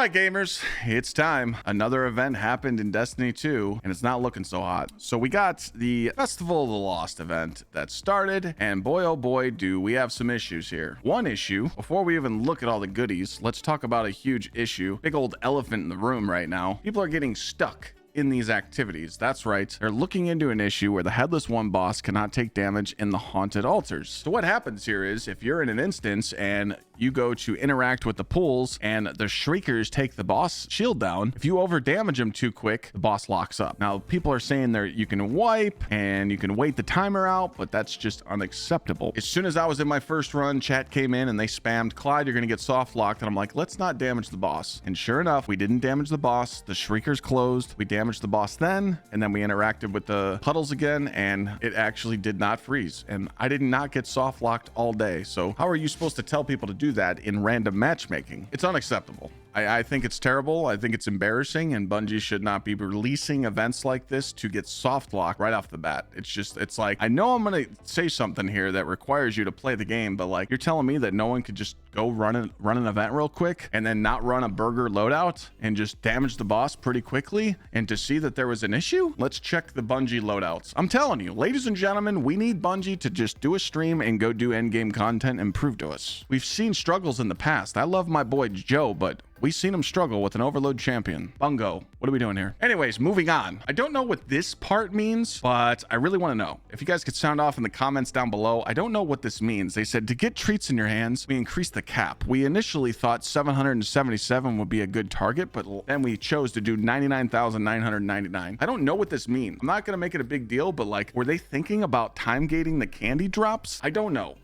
right, gamers, it's time. Another event happened in Destiny 2, and it's not looking so hot. So we got the Festival of the Lost event that started, and boy, oh boy, do we have some issues here. One issue, before we even look at all the goodies, let's talk about a huge issue. Big old elephant in the room right now. People are getting stuck in these activities. That's right. They're looking into an issue where the Headless One boss cannot take damage in the haunted altars. So what happens here is if you're in an instance and you go to interact with the pools and the shriekers take the boss shield down, if you over damage them too quick, the boss locks up. Now people are saying that you can wipe and you can wait the timer out, but that's just unacceptable. As soon as I was in my first run, chat came in and they spammed, Clyde, you're gonna get soft locked, and I'm like, let's not damage the boss. And sure enough, we didn't damage the boss. The shriekers closed. We damaged the boss then, and then we interacted with the puddles again, and it actually did not freeze. And I did not get soft locked all day. So how are you supposed to tell people to do that in random matchmaking? It's unacceptable. I think it's terrible. I think it's embarrassing, and Bungie should not be releasing events like this to get soft locked right off the bat. It's like, I know I'm going to say something here that requires you to play the game, but like, you're telling me that no one could just go run an event real quick and then not run a burger loadout and just damage the boss pretty quickly, and to see that there was an issue? Let's check the Bungie loadouts. I'm telling you, ladies and gentlemen, we need Bungie to just do a stream and go do endgame content and prove to us. We've seen struggles in the past. I love my boy Joe, but we've seen him struggle with an overload champion. Bungo, what are we doing here? Anyways, moving on. I don't know what this part means, but I really want to know. If you guys could sound off in the comments down below, I don't know what this means. They said to get treats in your hands, we increased the cap. We initially thought 777 would be a good target, but then we chose to do 99,999. I don't know what this means. I'm not going to make it a big deal, but like, were they thinking about time gating the candy drops? I don't know.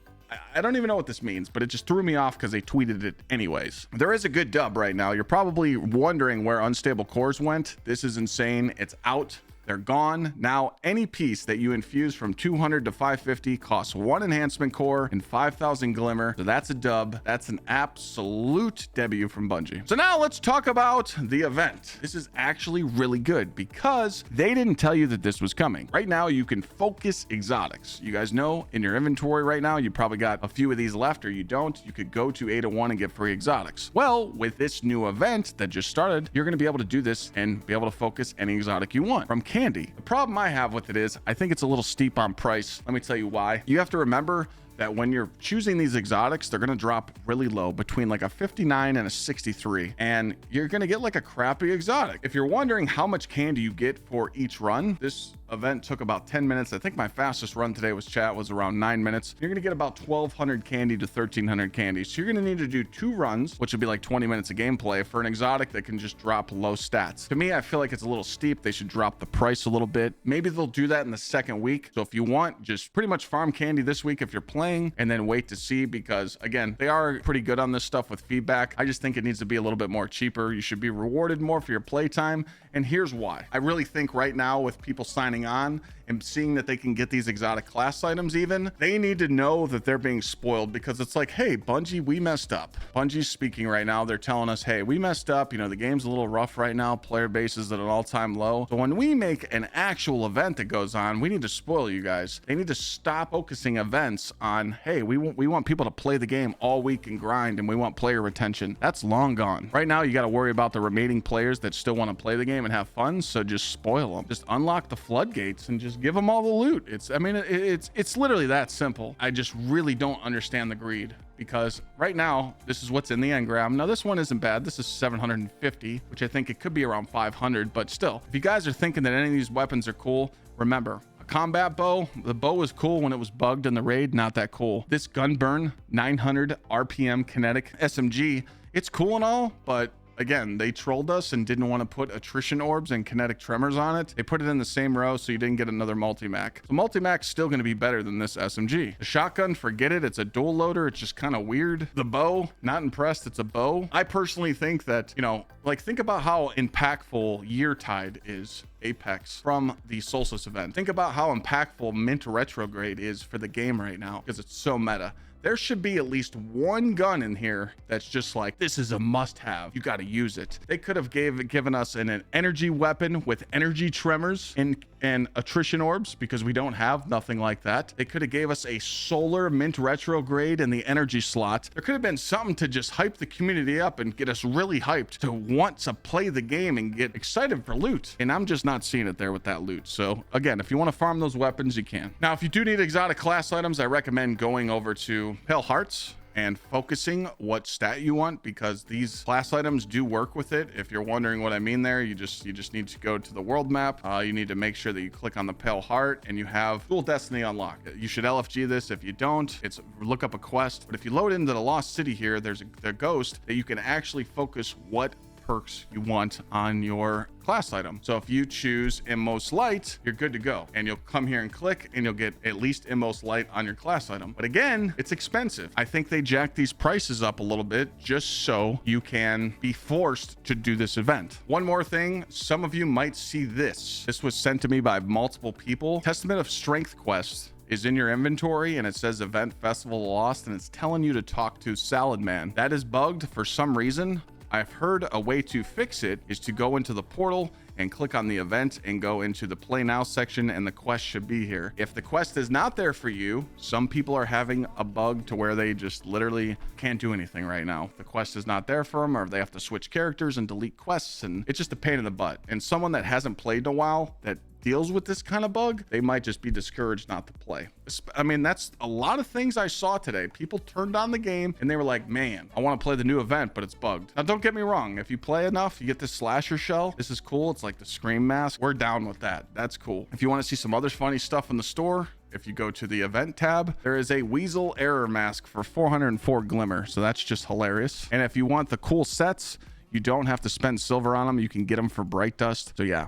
I don't even know what this means, but it just threw me off because they tweeted it anyways. There is a good dub right now. You're probably wondering where Unstable Cores went. This is insane. It's out. They're gone. Now, any piece that you infuse from 200 to 550 costs 1 enhancement core and 5,000 glimmer. So that's a dub. That's an absolute debut from Bungie. So now let's talk about the event. This is actually really good because they didn't tell you that this was coming. Right now, you can focus exotics. You guys know in your inventory right now, you probably got a few of these left, or you don't. You could go to 801 and get free exotics. Well, with this new event that just started, you're going to be able to do this and be able to focus any exotic you want from candy. The problem I have with it is I think it's a little steep on price. Let me tell you why. You have to remember that when you're choosing these exotics, they're going to drop really low, between like a 59 and a 63, and you're going to get like a crappy exotic. If you're wondering how much candy you get for each run, this event took about 10 minutes. I think my fastest run today was around 9 minutes. You're going to get about 1,200 candy to 1,300 candy. So you're going to need to do 2 runs, which would be like 20 minutes of gameplay for an exotic that can just drop low stats. To me, I feel like it's a little steep. They should drop the price a little bit. Maybe they'll do that in the second week. So if you want, just pretty much farm candy this week if you're playing, and then wait to see, because again, they are pretty good on this stuff with feedback. I just think it needs to be a little bit more cheaper. You should be rewarded more for your playtime. And here's why. I really think right now, with people signing on and seeing that they can get these exotic class items, even, they need to know that they're being spoiled, because it's like, hey, Bungie, we messed up. Bungie's speaking right now. They're telling us, hey, we messed up. You know, the game's a little rough right now. Player base is at an all-time low. So when we make an actual event that goes on, we need to spoil you guys. They need to stop focusing events on, hey, we want people to play the game all week and grind, and we want player retention. That's long gone. Right now, you got to worry about the remaining players that still want to play the game and have fun. So just spoil them. Just unlock the floodgates and just give them all the loot. It's literally that simple. I just really don't understand the greed, because right now, this is what's in the engram. Now, this one isn't bad. This is 750, which I think it could be around 500, but still, if you guys are thinking that any of these weapons are cool, remember, combat bow, the bow was cool when it was bugged in the raid, not that cool. This gunburn 900 RPM kinetic SMG, it's cool and all, but again, they trolled us and didn't want to put attrition orbs and kinetic tremors on it. They put it in the same row, so you didn't get another multi-mac. So multi-mac's still going to be better than this SMG. The shotgun, forget it. It's a dual loader. It's just kind of weird. The bow, not impressed. It's a bow. I personally think that, you know, like, think about how impactful Yeartide is. Apex from the Solstice event. Think about how impactful Mint Retrograde is for the game right now, because it's so meta. there should be at least one gun in here that's just like, this is a must-have. You got to use it. They could have given us an energy weapon with energy tremors and attrition orbs, because we don't have nothing like that. They could have gave us a solar mint retrograde in the energy slot. There could have been something to just hype the community up and get us really hyped to want to play the game and get excited for loot. And I'm just not seeing it there with that loot. So again, if you want to farm those weapons, you can. Now, if you do need exotic class items, I recommend going over to Pale Hearts and focusing what stat you want, because these class items do work with it. If you're wondering what I mean there, you just need to go to the world map. You need to make sure that you click on the Pale Heart and you have dual destiny unlocked. You should LFG this. If you don't, it's look up a quest. But if you load into the Lost City here, there's a ghost that you can actually focus what perks you want on your class item. So if you choose Inmost Light, you're good to go, and you'll come here and click and you'll get at least Inmost Light on your class item. But again, it's expensive. I think they jacked these prices up a little bit just so you can be forced to do this event. One more thing, some of you might see this. This was sent to me by multiple people. Testament of Strength quest is in your inventory, and it says Event Festival Lost, and it's telling you to talk to Salad Man. That is bugged for some reason. I've heard a way to fix it is to go into the portal and click on the event and go into the play now section, and the quest should be here. If the quest is not there for you, some people are having a bug to where they just literally can't do anything right now. The quest is not there for them, or they have to switch characters and delete quests, and it's just a pain in the butt. And someone that hasn't played in a while that deals with this kind of bug, they might just be discouraged not to play. I mean, that's a lot of things I saw today. People turned on the game and they were like, man, I want to play the new event, but it's bugged. Now, don't get me wrong. If you play enough, you get this slasher shell. This is cool. It's like the Scream mask. We're down with that. That's cool. If you want to see some other funny stuff in the store, if you go to the event tab, there is a Weasel error mask for 404 glimmer. So that's just hilarious. And if you want the cool sets, you don't have to spend silver on them. You can get them for Bright Dust. So yeah,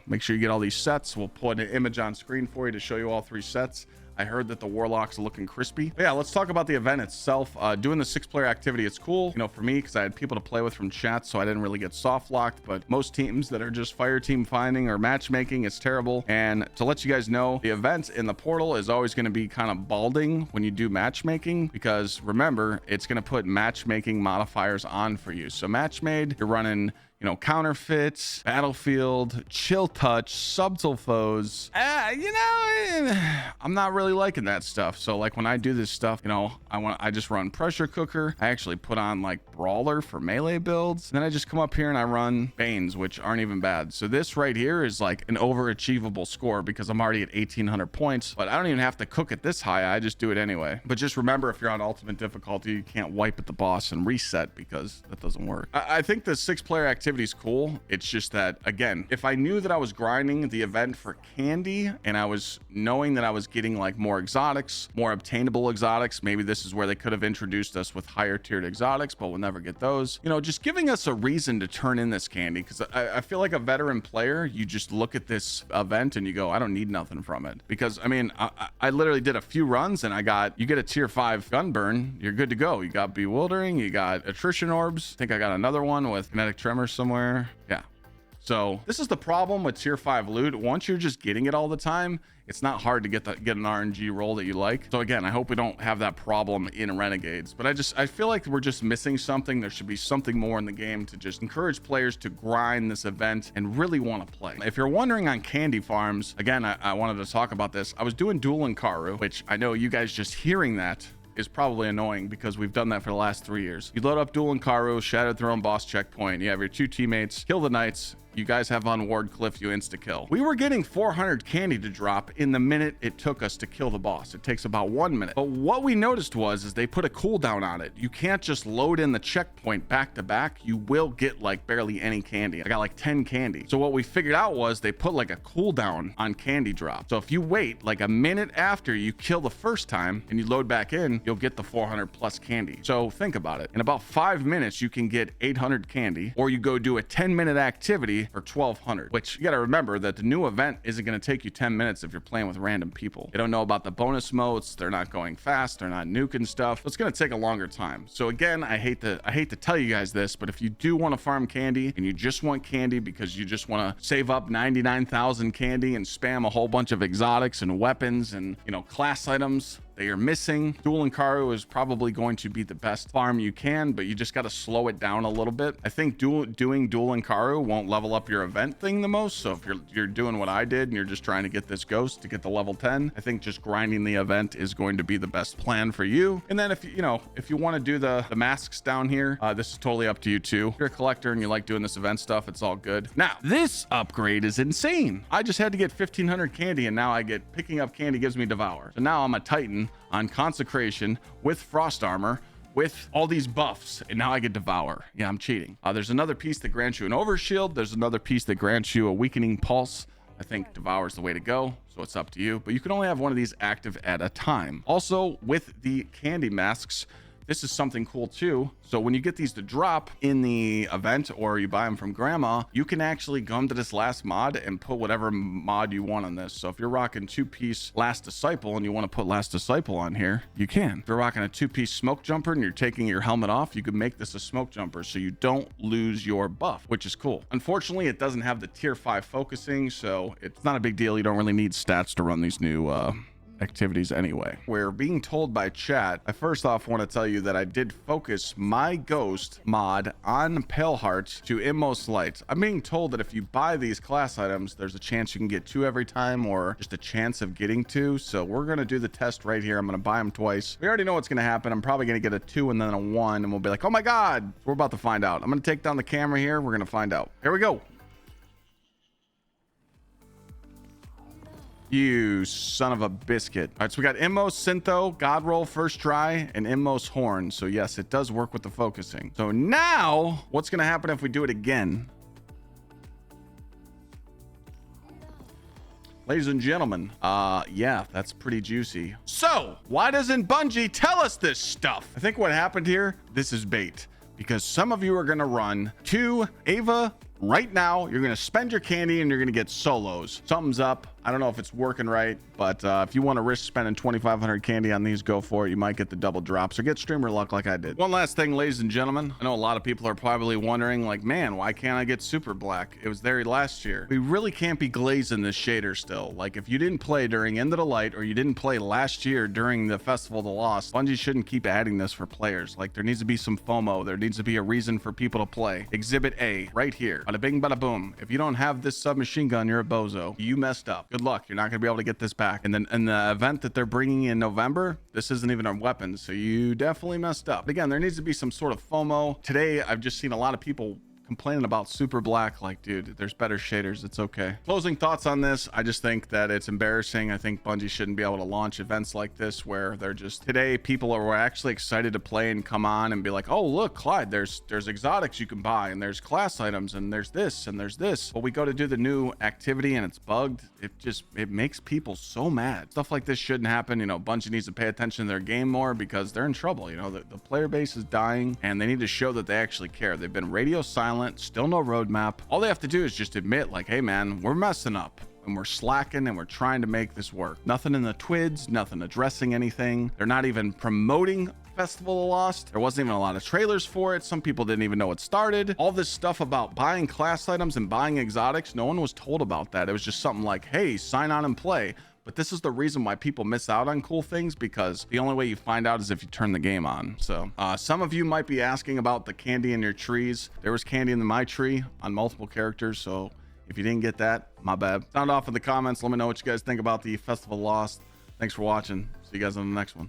make sure you get all these sets. We'll put an image on screen for you to show you all 3 sets. I heard that the Warlock's looking crispy. But yeah, let's talk about the event itself. Doing the 6-player activity, it's cool, you know, for me, because I had people to play with from chat, so I didn't really get soft locked. But most teams that are just fire team finding or matchmaking, it's terrible. And to let you guys know, the event in the portal is always going to be kind of balding when you do matchmaking, because remember, it's going to put matchmaking modifiers on for you. So matchmade, you're running, you know, counterfeits, battlefield, chill touch, subtle foes. You know, I'm not really liking that stuff. So like when I do this stuff, you know, I just run pressure cooker. I actually put on like brawler for melee builds. And then I just come up here and I run Banes, which aren't even bad. So this right here is like an overachievable score because I'm already at 1800 points, but I don't even have to cook it this high. I just do it anyway. But just remember, if you're on ultimate difficulty, you can't wipe at the boss and reset, because that doesn't work. I think the 6-player activity is cool. It's just that, again, if I knew that I was grinding the event for candy and I was knowing that I was getting like more exotics, more obtainable exotics, maybe this is where they could have introduced us with higher tiered exotics, but we'll never get those. You know, just giving us a reason to turn in this candy, because I feel like a veteran player, you just look at this event and you go, I don't need nothing from it. Because I mean, I literally did a few runs and you get a tier 5 gun burn, you're good to go. You got bewildering, you got attrition orbs. I think I got another one with kinetic tremors somewhere. Yeah. So this is the problem with tier 5 loot. Once you're just getting it all the time, it's not hard to get an RNG roll that you like. So again, I hope we don't have that problem in Renegades, but I feel like we're just missing something. There should be something more in the game to just encourage players to grind this event and really want to play. If you're wondering on candy farms, again, I wanted to talk about this. I was doing Duel and Karu, which I know you guys just hearing that is probably annoying because we've done that for the last 3 years. You load up Duel and Karu, Shattered Throne boss checkpoint. You have your 2 teammates, kill the knights. You guys have on Ward Cliff, you insta kill. We were getting 400 candy to drop in the minute it took us to kill the boss. It takes about 1 minute. But what we noticed is they put a cooldown on it. You can't just load in the checkpoint back to back. You will get like barely any candy. I got like 10 candy. So what we figured out was they put like a cooldown on candy drop. So if you wait like a minute after you kill the first time and you load back in, you'll get the 400 plus candy. So think about it. In about 5 minutes, you can get 800 candy, or you go do a 10-minute activity for 1200, which you got to remember that the new event isn't going to take you 10 minutes if you're playing with random people. They don't know about the bonus modes. They're not going fast. They're not nuking stuff. So it's going to take a longer time. So again, I hate to tell you guys this, but if you do want to farm candy and you just want candy because you just want to save up 99,000 candy and spam a whole bunch of exotics and weapons and, you know, class items, that you're missing. Duel Karu is probably going to be the best farm you can, but you just got to slow it down a little bit. I think doing Duel Karu won't level up your event thing the most. So if you're doing what I did and you're just trying to get this ghost to get to level 10, I think just grinding the event is going to be the best plan for you. And then if you want to do the masks down here, this is totally up to you too. If you're a collector and you like doing this event stuff, it's all good. Now, this upgrade is insane. I just had to get 1500 candy, and now I get picking up candy gives me Devour. So now I'm a Titan on Consecration with Frost Armor, with all these buffs, and now I get Devour. Yeah, I'm cheating. There's another piece that grants you an Overshield. There's another piece that grants you a Weakening Pulse. I think Devour is the way to go, so it's up to you. But you can only have one of these active at a time. Also, with the candy masks, this is something cool too. So when you get these to drop in the event, or you buy them from grandma, you can actually come to this last mod and put whatever mod you want on this. So if you're rocking 2-piece Last Disciple and you want to put Last Disciple on here, you can. If you're rocking a 2-piece Smoke Jumper and you're taking your helmet off, you can make this a Smoke Jumper so you don't lose your buff, which is cool. Unfortunately, it doesn't have the tier 5 focusing, so it's not a big deal. You don't really need stats to run these new activities anyway. We're being told by chat. I first off want to tell you that I did focus my ghost mod on Pale Hearts to Inmost Light. I'm being told that if you buy these class items, there's a chance you can get 2 every time, or just a chance of getting 2. So we're going to do the test right here. I'm going to buy them twice. We already know what's going to happen. I'm probably going to get a 2 and then a 1, and we'll be like, oh my God, we're about to find out. I'm going to take down the camera here. We're going to find out. Here we go. You son of a biscuit. All right, so we got Inmost Syntho, God Roll first try, and Inmost Horn. So yes, it does work with the focusing. So now, what's going to happen if we do it again? Ladies and gentlemen, yeah, that's pretty juicy. So, why doesn't Bungie tell us this stuff? I think what happened here, this is bait. Because some of you are going to run to Ava right now. You're going to spend your candy and you're going to get solos. Something's up. I don't know if it's working right, but if you want to risk spending 2,500 candy on these, go for it. You might get the double drops or get streamer luck like I did. One last thing, ladies and gentlemen. I know a lot of people are probably wondering, like, man, why can't I get super black? It was there last year. We really can't be glazing this shader still. Like, if you didn't play during End of the Light, or you didn't play last year during the Festival of the Lost, Bungie shouldn't keep adding this for players. Like, there needs to be some FOMO. There needs to be a reason for people to play. Exhibit A, right here. Bada bing, bada boom. If you don't have this submachine gun, you're a bozo. You messed up. Good luck. You're not going to be able to get this back. And then in the event that they're bringing in November, this isn't even a weapon. So you definitely messed up. But again, there needs to be some sort of FOMO. Today, I've just seen a lot of people complaining about super black. Like, dude, there's better shaders. It's okay. Closing thoughts on this. I just think that it's embarrassing. I think Bungie shouldn't be able to launch events like this where they're just, today people are actually excited to play and come on and be like, oh look, Clyde, there's exotics you can buy, and there's class items, and there's this and there's this. But we go to do the new activity and it's bugged. It makes people so mad. Stuff like this shouldn't happen. You know, Bungie needs to pay attention to their game more, because they're in trouble. You know, the player base is dying, and they need to show that they actually care. They've been radio silent, still no roadmap. All they have to do is just admit, like, hey man, we're messing up and we're slacking and we're trying to make this work. Nothing in the twids, nothing addressing anything. They're not even promoting Festival of Lost. There wasn't even a lot of trailers for it. Some people didn't even know it started. All this stuff about buying class items and buying exotics, no one was told about that. It was just something like, hey, sign on and play. But this is the reason why people miss out on cool things, because the only way you find out is if you turn the game on. So some of you might be asking about the candy in your trees. There was candy in my tree on multiple characters. So if you didn't get that, my bad. Sound off in the comments. Let me know what you guys think about the Festival of Lost. Thanks for watching. See you guys on the next one.